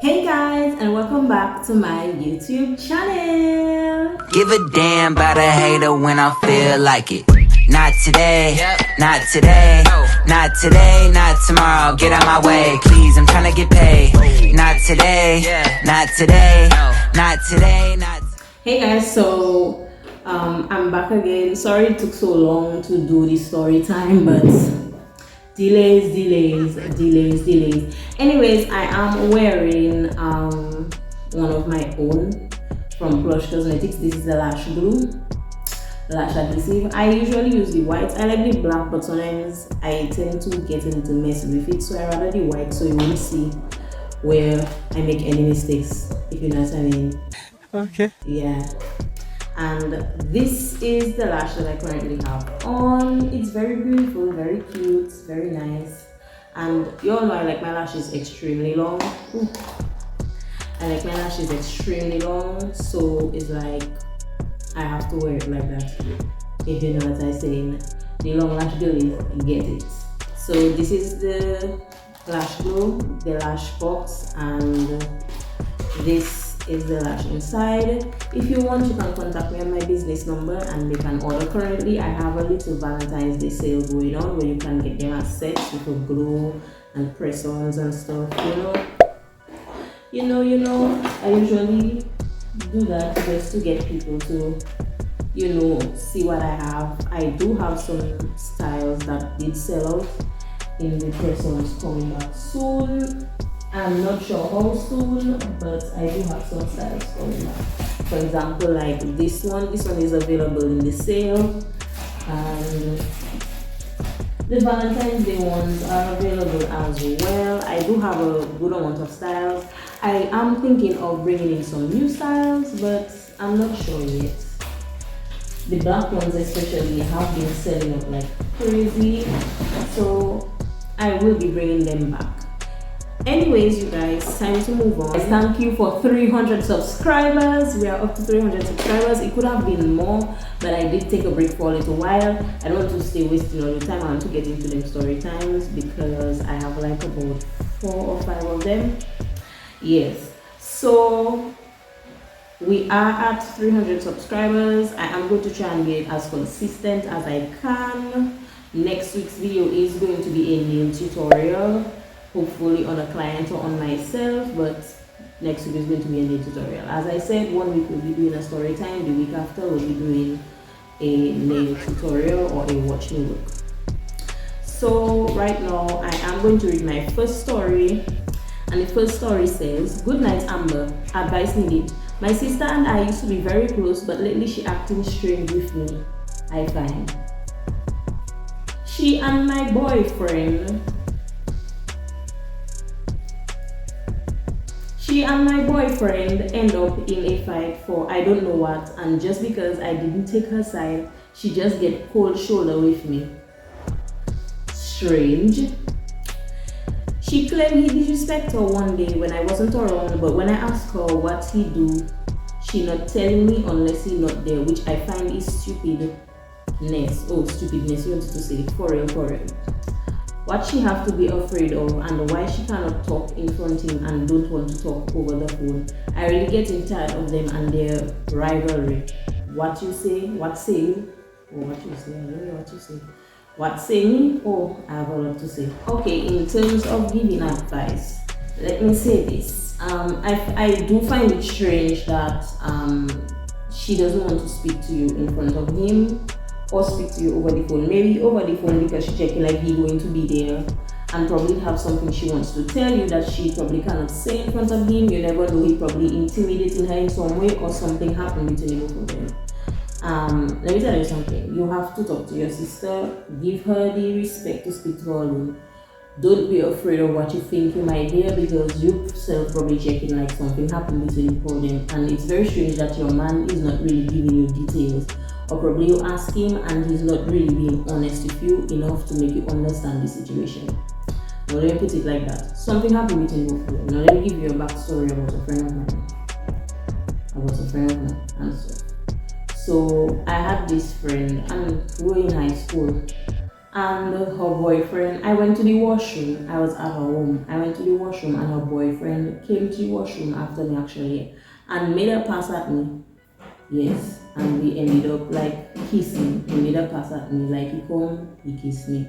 Hey guys, and welcome back to my YouTube channel. Give a damn about a hater when I feel like it. Not today, not today, not today, not tomorrow. Get out my way, please, I'm trying to get paid. Not today, not today, not today, not. Hey guys, so I'm back again. Sorry it took so long to do this story time, but delays. Anyways, I am wearing one of my own from Plush Cosmetics. This is the lash glue, lash adhesive. I usually use the white. I like the black, but sometimes I tend to get a little messy with it, so I rather the white so you won't see where I make any mistakes, if you know what I mean. Okay. Yeah. And this is the lash that I currently have on. It's very beautiful, very cute, very nice. And you all know I like my lashes extremely long. Ooh. I like my lashes extremely long, so it's like I have to wear it like that. If you know what I'm saying. The long lash girlies get it. So this is the lash glue, the lash box, and this is the lash inside. If you want, you can contact me on my business number and make an order. Currently I have a little Valentine's Day sale going on where you can get them as sets with a glue and press-ons and stuff. You know, I usually do that just to get people to see what I have. I do have some styles that did sell out in the press-ons coming back soon. I'm not sure how soon, but I do have some styles coming up. For example, like this one is available in the sale, and the Valentine's Day ones are available as well. I do have a good amount of styles. I am thinking of bringing in some new styles, but I'm not sure yet. The black ones especially have been selling up like crazy, so I will be bringing them back. Anyways, you guys, time to move on. Thank you for 300 subscribers. We are up to 300 subscribers. It could have been more, but I did take a break for a little while. I don't want to stay wasting all the time. I want to get into them story times because I have like about 4 or 5 of them. Yes, so we are at 300 subscribers. I am going to try and get as consistent as I can. Next week's video is going to be a nail tutorial, hopefully on a client or on myself, but next week is going to be a nail tutorial. As I said, 1 week we'll be doing a story time, the week after we'll be doing a nail tutorial or a watch me look. So right now I am going to read my first story, and the first story says, "Good night, Amber. Advice needed. My sister and I used to be very close, but lately she acting strange with me, I find. She and my boyfriend end up in a fight for I don't know what, and just because I didn't take her side, she just get cold shoulder with me. Strange. She claimed he disrespect her one day when I wasn't around, but when I asked her what he do, she not telling me unless he not there, which I find is stupidness. Oh, stupidness, you wanted to say for real. What she have to be afraid of, and why she cannot talk in front of him and don't want to talk over the phone. I really getting tired of them and their rivalry. What you say? What say you? Oh, what you say? I don't know what you say. What say me? Oh, I have a lot to say. Okay, in terms of giving advice, let me say this. I do find it strange that she doesn't want to speak to you in front of him or speak to you over the phone. Maybe over the phone because she's checking like he's going to be there and probably have something she wants to tell you that she probably cannot say in front of him. You never know, he probably intimidating her in some way or something happened between the both of them. Let me tell you something. You have to talk to your sister. Give her the respect to speak to her alone. Don't be afraid of what you think you might hear, because you yourself probably checking like something happened between the both of them, and it's very strange that your man is not really giving you details. Or probably you ask him and he's not really being honest with you enough to make you understand the situation. Now let me put it like that. Something happened between both of them. Now let me give you a backstory about a friend of mine. And so I had this friend, and we were in high school. And her boyfriend, I went to the washroom. I was at her home. I went to the washroom, and her boyfriend came to the washroom after me actually, and made a pass at me. Yes, and we ended up like kissing. He made a pass at me, like he come, he kissed me,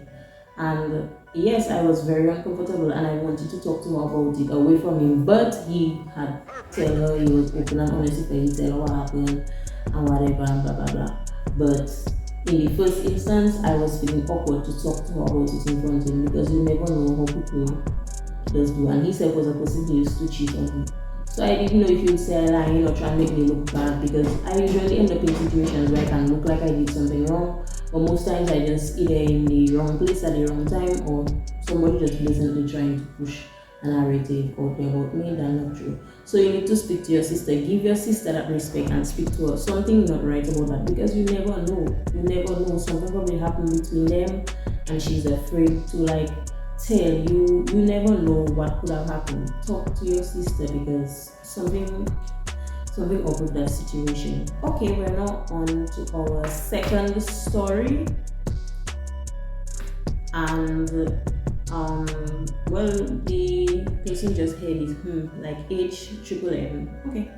and yes, I was very uncomfortable, and I wanted to talk to her about it away from him, but he had tell her he was open and honest with her. He tell her what happened and whatever and blah blah blah. But in the first instance, I was feeling awkward to talk to her about it in front of him because you never know how people does do, and he said was a person who used to cheat on him. So I didn't know if you'd say I lying or try and make me look bad because I usually end up in situations where I can look like I did something wrong, but most times I just either in the wrong place at the wrong time or somebody just blatantly trying to push a narrative out there about me that's not true. So you need to speak to your sister, give your sister that respect and speak to her. Something not right about that because you never know. You never know. Something probably happened between them and she's afraid to like tell you. You never know what could have happened. Talk to your sister because something up with that situation. Okay, we're now on to our second story. And well, the person just heard is like H-triple-N. Okay.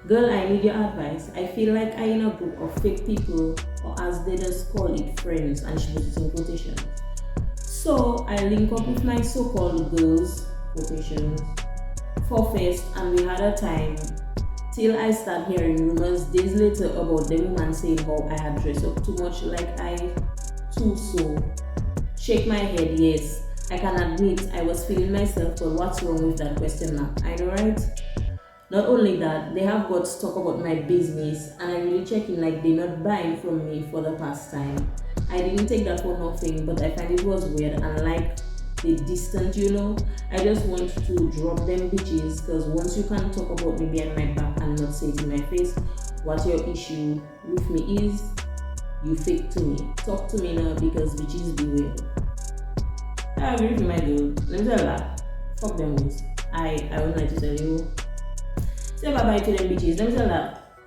Girl, I need your advice. I feel like I in a group of fake people, or as they just call it, friends, and she puts it in quotations. So I link up with my so-called girls, quotations, for fest, and we had a time till I start hearing rumors days later about the woman saying how I had dressed up too much like I too so. Shake my head, yes. I can admit I was feeling myself, but what's wrong with that question mark? I know, right? Not only that, they have got to talk about my business, and I'm really checking like they're not buying from me for the past time. I didn't take that for nothing, but I find it was weird and like the distant, you know. I just want to drop them bitches because once you can talk about me behind my back and not say it in my face, what your issue with me is, you fake to me. Talk to me now because bitches beware. I agree with my dude. Let me tell you that. Fuck them hoes. I would like to tell you. Say bye bye to them bitches. Let me tell you that.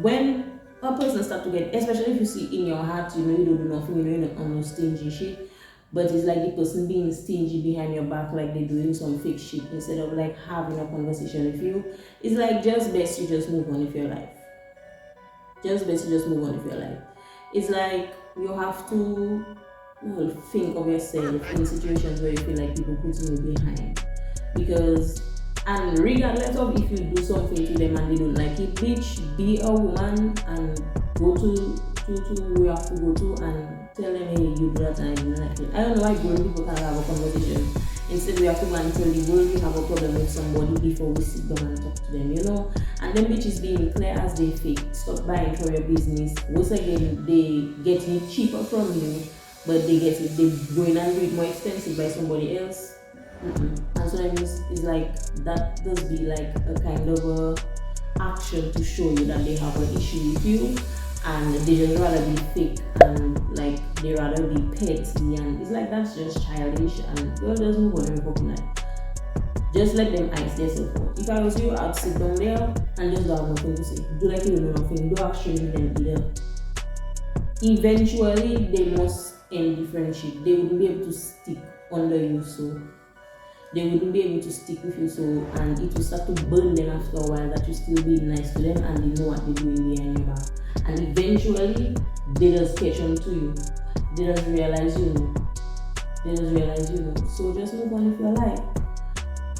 When a person start to get, especially if you see in your heart, you know you don't do nothing, you know you're not on no stingy shit, but it's like the person being stingy behind your back, like they're doing some fake shit instead of like having a conversation with you. It's like just best you just move on with your life. Just best you just move on with your life. It's like you have to think of yourself in situations where you feel like people putting you behind. Because, and regardless of if you do something to them and they don't like it, bitch, be a woman and go to who you have to go to and tell them, hey, you do that and I didn't like it. I don't know why grown people can't have a conversation. Instead, we have to go and tell the world we have a problem with somebody before we sit down and talk to them, you know? And them bitches being clear as they fake. Stop buying for your business. Once again, they get it cheaper from you, but they go in and do it more expensive by somebody else. And so it's like that does be like a kind of a action to show you that they have an issue with you, and they just rather be fake and like they rather be petty, and it's like that's just childish and girl just move on and fucking life. Just let them ice themselves out. If I was you, I'd sit down there and just don't have nothing to say. Do like you don't know nothing. Don't actually with them either. Eventually, they must end the friendship. They wouldn't be able to stick under you, so they wouldn't be able to stick with you, so and it will start to burn them after a while that you still be nice to them and they know what they're doing behind your back. And eventually, they just catch on to you. They just realize you know. So just move on with your life.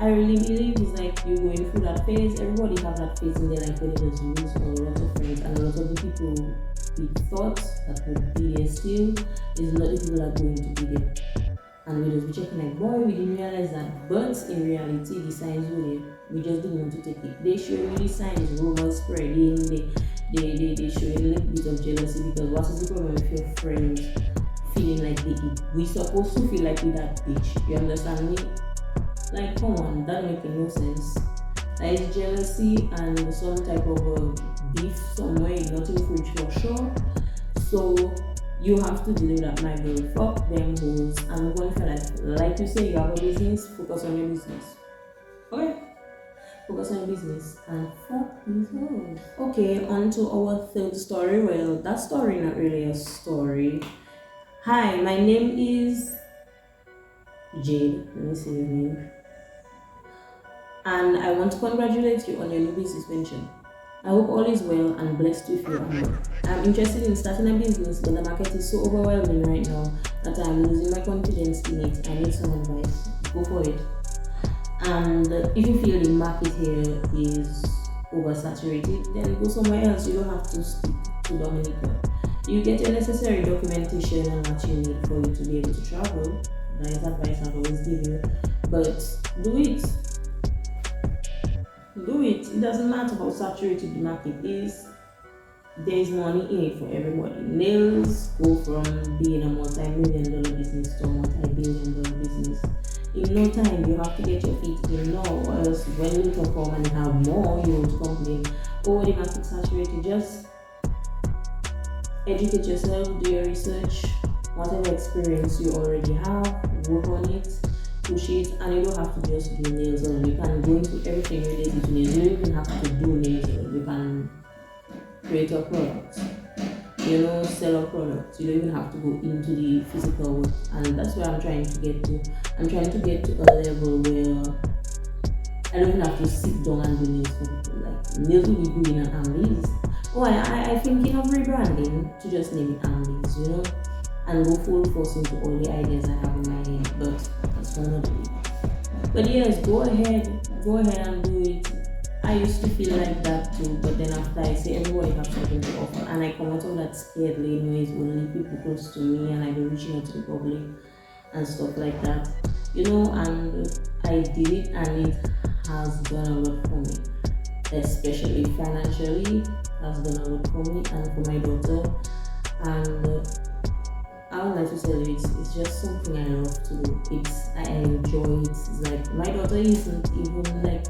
I really believe it's like you're going through that phase. Everybody have that phase in their life where they just lose a lot of friends, and a lot of the people we thought that would be there still is not the people that are going to be there. And we just be checking like, boy, we didn't realize that. But in reality, the signs were there. We just didn't want to take it. They show you the signs, rumors spreading, they show you a little bit of jealousy because what is the problem with your friends feeling like they eat? We supposed to feel like we that bitch. You understand me? Like, come on, that making no sense. There is jealousy and some type of beef somewhere, not in fridge for sure. So you have to deal with that, my girl. Fuck them hoes. I'm going for life. Like you say, you have a business, focus on your business. Okay? Focus on your business and fuck these hoes. Okay, on to our third story. Well, that story not really a story. Hi, my name is Jade. Let me see your name. And I want to congratulate you on your new business venture. I hope all is well and blessed with you, Amber. I'm interested in starting a business, but the market is so overwhelming right now that I'm losing my confidence in it. I need some advice. Go for it. And if you feel the market here is oversaturated, then go somewhere else. You don't have to stick to Dominica. You get your necessary documentation and what you need for you to be able to travel. That is advice I've always given you. But do it. Do it. It doesn't matter how saturated the market is. There is money in it for everybody. Nails go from being a multi-million dollar business to a multi-billion dollar business. In no time, you have to get your feet in now, or else when you perform and have more, you won't complain. Oh, the market saturated. Just educate yourself, do your research, whatever experience you already have, work on it, push it, and you don't have to just do nails alone. You can go into everything related to nails. You don't even have to do nails alone. You can create a product, sell a product. You don't even have to go into the physical work, and that's where I'm trying to get to. I'm trying to get to a level where I don't even have to sit down and do nails for people. Like nails will be doing an Ambies. Oh, I thinking of rebranding to just name it Ambies, and go full force into all the ideas I have in my head. But that's for another day. But yes, go ahead and do it. I used to feel like that too, but then after I say everybody has something to offer, and I come out of that scared lane where it's only people close to me, and I go reaching out to the public and stuff like that, and I did it, and it has done a lot for me, especially financially. Has done a lot for me and for my daughter, and I would like to tell you, it's just something I love to do. I enjoy it. It's like my daughter isn't even like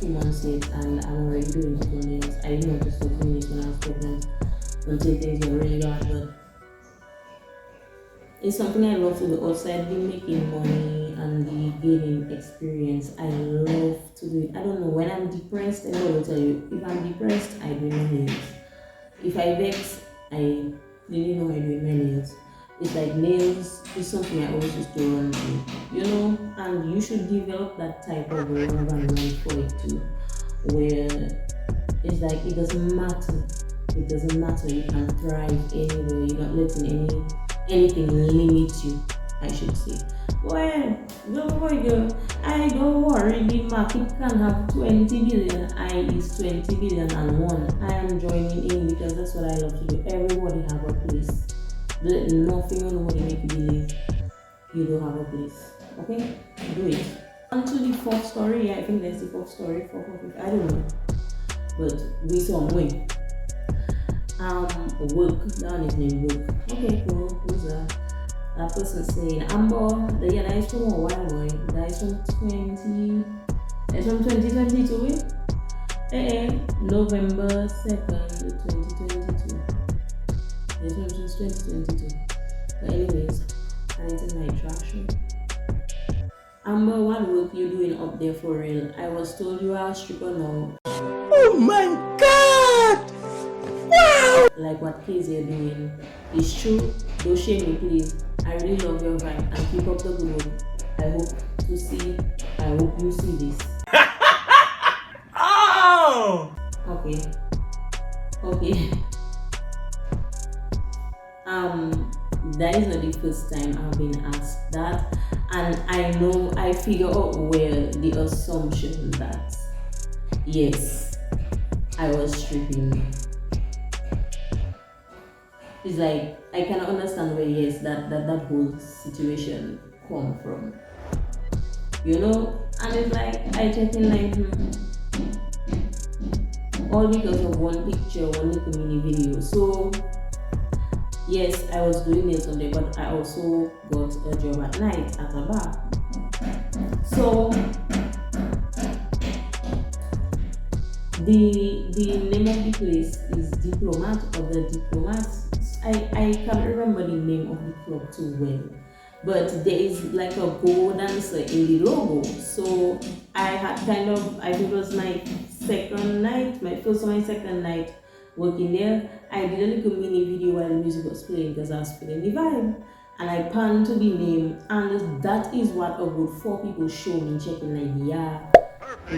2 months yet, and I'm already doing nails. I didn't want to stop doing it when I was pregnant until things were really bad, but it's something I love to do. Outside, be making money and be gaining experience. I love to do it. I don't know, when I'm depressed, I will tell you, if I'm depressed, I do my nails. If I vex, I really know I do my nails. It's like nails is something I always used to run to, and you should develop that type of love and run for it too, where it's like it doesn't matter. It doesn't matter. You can thrive anywhere. You're not letting anything limit you, I should say. Go ahead, go for it, girl. I don't worry. The market can have 20 billion. I is 20 billion and one. I am joining in because that's what I love to do. Everybody have a place. Let nothing or nobody make you believe you don't have a place. Okay? Do it. On to the fourth story. Yeah, I think that's the fourth story. Fourth, I don't know. But we some way. Work. That is named work. Okay, cool. Who's that? That person saying Amber, that is from a while boy. That is from 2022. November 2nd, 2022. This one was 2022. But anyways, I need to night traction. Amber, what work you doing up there for real? I was told you are a stripper now. Oh my God! Wow! Like what kids are doing. It's true. Don't shame me, please. I really love your vibe and keep up the good work. I hope you see this. Oh! Okay. That is not the first time I've been asked that, and I figure out where the assumption that yes, I was stripping. It's like I cannot understand where that whole situation come from. And it's like I check in like all because of one picture, one little mini video. So yes, I was doing nails on there, but I also got a job at night at a bar. So the name of the place is Diplomat or the Diplomats. I can't remember the name of the club too well, but there is like a go dancer in the logo. So I had I think it was my second night, my first or my second night working there. I did a little mini video while the music was playing because I was feeling the vibe. and I pan to the name, and that is what a good 4 people show me checking, like, yeah.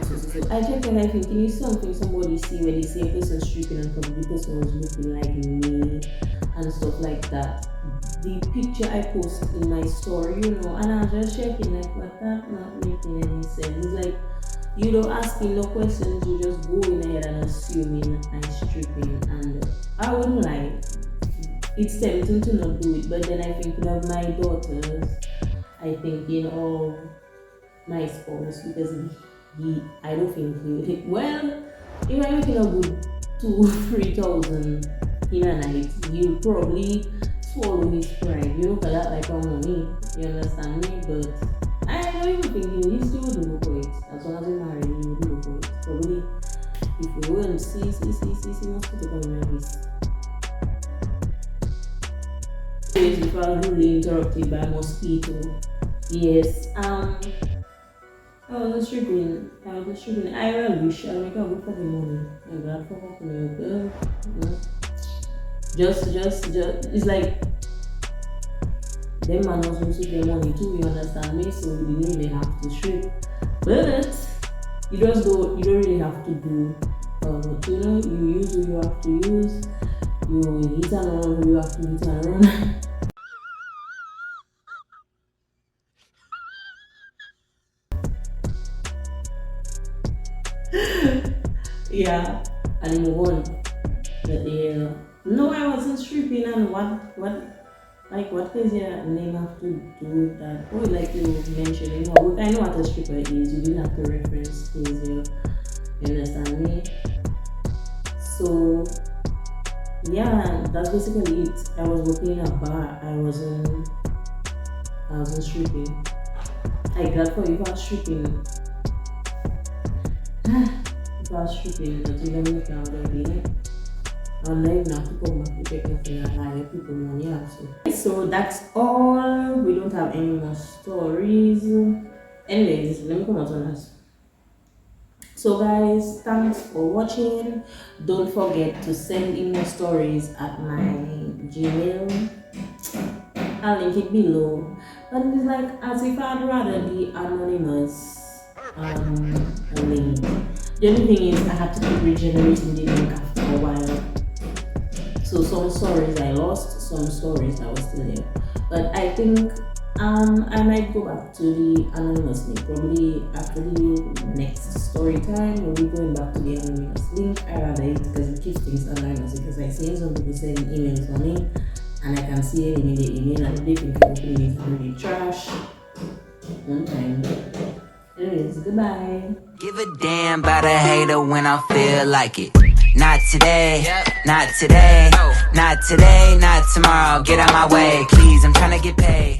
So I checked and I think it is something somebody see where they see a person stripping and probably the person was looking like me and stuff like that. The picture I post in my story, and I was just checking, like, but that not making any sense. It's like, you don't asking no questions, you just go in ahead and assuming I'm stripping, and I wouldn't lie. It's tempting to not do it, but then I think of my daughters, I thinking of my spouse, because I don't think he would. Well, if I'm making a good 2,000-3,000 in a night, he'll probably swallow his pride. You look at that like a money, you understand me? But I don't even think he still would go for it. As long as we marry, he would go for it. Probably if we will see, must put up on my list. If I was really interrupted by a mosquito, yes, I was stripping. I really wish I make a good for the money. I'm glad for me, girl. Just, it's like them man was supposed to get money too. You understand me? So we didn't really have to strip, but you don't really have to do. You use who you have to use. You hit and run who you have to hit and run. Yeah, and move on. But yeah, no, I wasn't stripping. And what does your name have to do with that? Oh, like you mentioned, I know what a stripper is. You didn't have to reference things here. You understand me? So yeah, that's basically it. I was working in a bar. I wasn't stripping. I glad for you for stripping. Stripping, but you don't make out of it. I'm not even have to come back to check nothing and hire people money also. So that's all. We don't have any more stories. Anyways, let me come out on us. So guys, thanks for watching. Don't forget to send in your stories at my Gmail. I'll link it below. But it's like as if I'd rather be anonymous link. The only thing is I had to keep regenerating the link after a while. So some stories I lost, some stories I was still there. But I think I might go back to the anonymous link. Probably after the next story time, we'll be going back to the anonymous link. I rather it because it keeps things anonymous, because I see some people sending emails on me and I can see it in the email and they think I'm opening it and really trash. One time. Anyways, goodbye. Give a damn about a hater when I feel like it. Not today, not today, not today, not tomorrow. Get out my way, please, I'm tryna get paid.